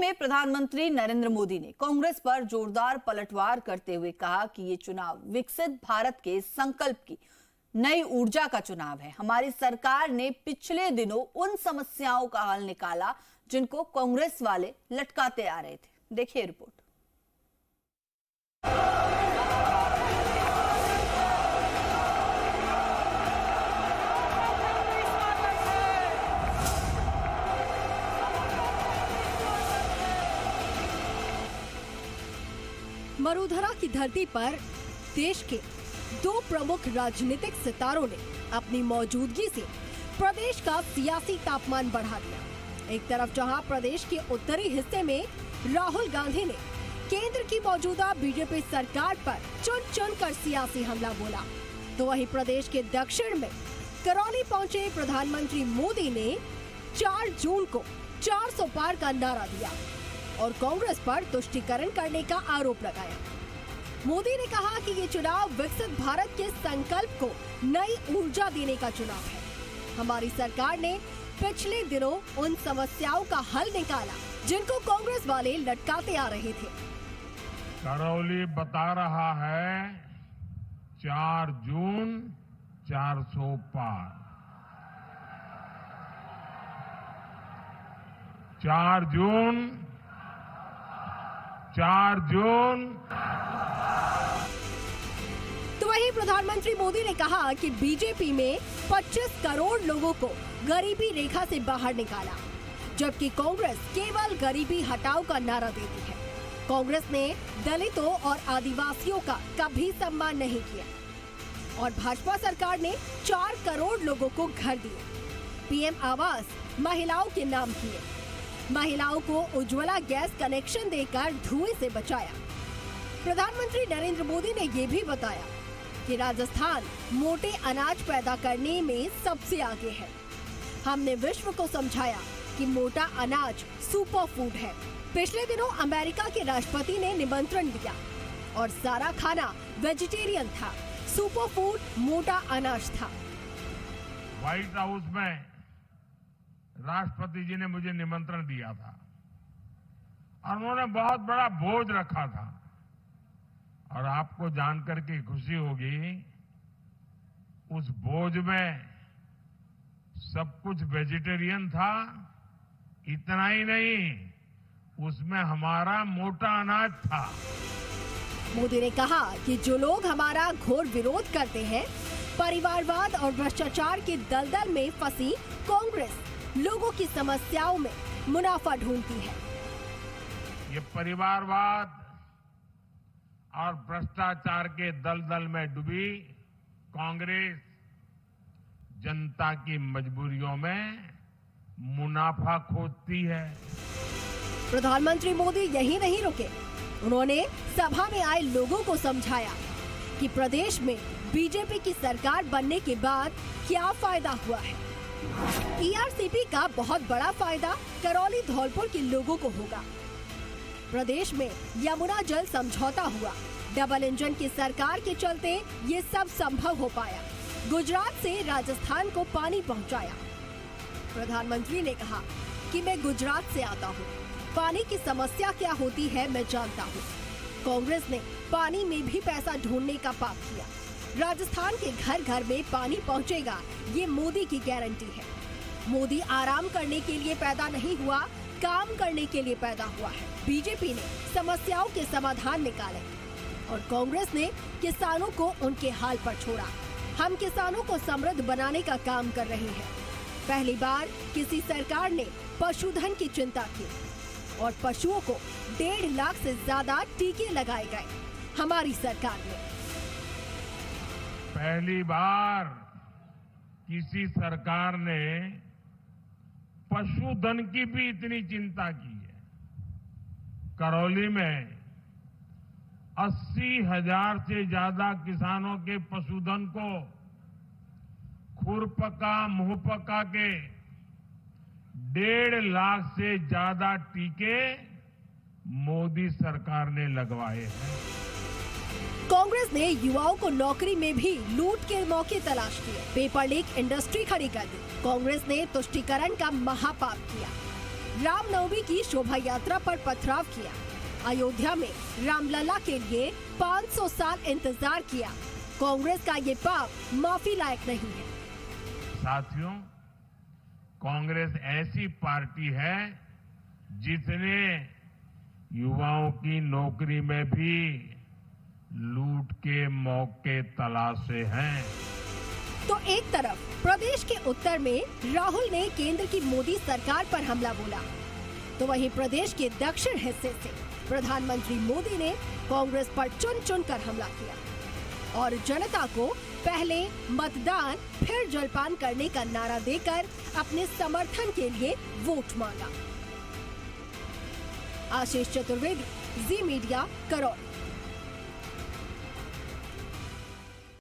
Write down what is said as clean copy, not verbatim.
में प्रधानमंत्री नरेंद्र मोदी ने कांग्रेस पर जोरदार पलटवार करते हुए कहा कि ये चुनाव विकसित भारत के संकल्प की नई ऊर्जा का चुनाव है। हमारी सरकार ने पिछले दिनों उन समस्याओं का हल निकाला जिनको कांग्रेस वाले लटकाते आ रहे थे। देखिए रिपोर्ट। मरुधरा की धरती पर देश के दो प्रमुख राजनीतिक सितारों ने अपनी मौजूदगी से प्रदेश का सियासी तापमान बढ़ा दिया। एक तरफ जहां प्रदेश के उत्तरी हिस्से में राहुल गांधी ने केंद्र की मौजूदा बीजेपी सरकार पर चुन कर सियासी हमला बोला, तो वहीं प्रदेश के दक्षिण में करौली पहुंचे प्रधानमंत्री मोदी ने 4 जून को 400 पार का नारा दिया और कांग्रेस पर तुष्टीकरण करने का आरोप लगाया। मोदी ने कहा कि ये चुनाव विकसित भारत के संकल्प को नई ऊर्जा देने का चुनाव है। हमारी सरकार ने पिछले दिनों उन समस्याओं का हल निकाला जिनको कांग्रेस वाले लटकाते आ रहे थे। करौली बता रहा है 4 जून 400 पार। 4 जून। तो वहीं प्रधानमंत्री मोदी ने कहा कि बीजेपी में 25 करोड़ लोगों को गरीबी रेखा से बाहर निकाला, जबकि कांग्रेस केवल गरीबी हटाओ का नारा देती है। कांग्रेस ने दलितों और आदिवासियों का कभी सम्मान नहीं किया और भाजपा सरकार ने 4 करोड़ लोगों को घर दिए, पीएम आवास महिलाओं के नाम किए, महिलाओं को उज्ज्वला गैस कनेक्शन देकर धुएं से बचाया। प्रधानमंत्री नरेंद्र मोदी ने ये भी बताया कि राजस्थान मोटे अनाज पैदा करने में सबसे आगे है। हमने विश्व को समझाया कि मोटा अनाज सुपर फूड है। पिछले दिनों अमेरिका के राष्ट्रपति ने निमंत्रण दिया और सारा खाना वेजिटेरियन था, सुपर फूड मोटा अनाज था। व्हाइट हाउस में राष्ट्रपति जी ने मुझे निमंत्रण दिया था और उन्होंने बहुत बड़ा भोज रखा था और आपको जानकर के खुशी होगी, उस भोज में सब कुछ वेजिटेरियन था। इतना ही नहीं, उसमें हमारा मोटा अनाज था। मोदी ने कहा कि जो लोग हमारा घोर विरोध करते हैं, परिवारवाद और भ्रष्टाचार के दलदल में फंसी कांग्रेस लोगों की समस्याओं में मुनाफा ढूंढती है। ये परिवारवाद और भ्रष्टाचार के दलदल में डूबी कांग्रेस जनता की मजबूरियों में मुनाफा खोजती है। प्रधानमंत्री मोदी यही नहीं रुके, उन्होंने सभा में आए लोगों को समझाया कि प्रदेश में बीजेपी की सरकार बनने के बाद क्या फायदा हुआ है। ईआरसीपी का बहुत बड़ा फायदा करौली धौलपुर के लोगों को होगा। प्रदेश में यमुना जल समझौता हुआ, डबल इंजन की सरकार के चलते ये सब संभव हो पाया। गुजरात से राजस्थान को पानी पहुंचाया। प्रधानमंत्री ने कहा कि मैं गुजरात से आता हूं, पानी की समस्या क्या होती है मैं जानता हूं। कांग्रेस ने पानी में भी पैसा ढूंढने का पाप किया। राजस्थान के घर घर में पानी पहुंचेगा, ये मोदी की गारंटी है। मोदी आराम करने के लिए पैदा नहीं हुआ, काम करने के लिए पैदा हुआ है। बीजेपी ने समस्याओं के समाधान निकाले और कांग्रेस ने किसानों को उनके हाल पर छोड़ा। हम किसानों को समृद्ध बनाने का काम कर रहे हैं। पहली बार किसी सरकार ने पशुधन की चिंता की और पशुओं को 1.5 लाख से ज्यादा टीके लगाए गए हमारी सरकार में। पहली बार किसी सरकार ने पशुधन की भी इतनी चिंता की है। करौली में 80,000 से ज्यादा किसानों के पशुधन को खुरपका मुंहपका के 1.5 लाख से ज्यादा टीके मोदी सरकार ने लगवाए हैं। कांग्रेस ने युवाओं को नौकरी में भी लूट के मौके तलाश किए, पेपर लीक इंडस्ट्री खड़ी कर दी। कांग्रेस ने तुष्टीकरण का महापाप किया। रामनवमी की शोभा यात्रा पर पथराव किया। अयोध्या में रामलला के लिए 500 साल इंतजार किया। कांग्रेस का ये पाप माफी लायक नहीं है। साथियों, कांग्रेस ऐसी पार्टी है जिसने युवाओं की नौकरी में भी लूट के मौके तलाशे हैं। तो एक तरफ प्रदेश के उत्तर में राहुल ने केंद्र की मोदी सरकार पर हमला बोला, तो वहीं प्रदेश के दक्षिण हिस्से से प्रधानमंत्री मोदी ने कांग्रेस पर चुन चुन कर हमला किया और जनता को पहले मतदान फिर जलपान करने का नारा देकर अपने समर्थन के लिए वोट मांगा। आशीष चतुर्वेदी, जी मीडिया, करौली।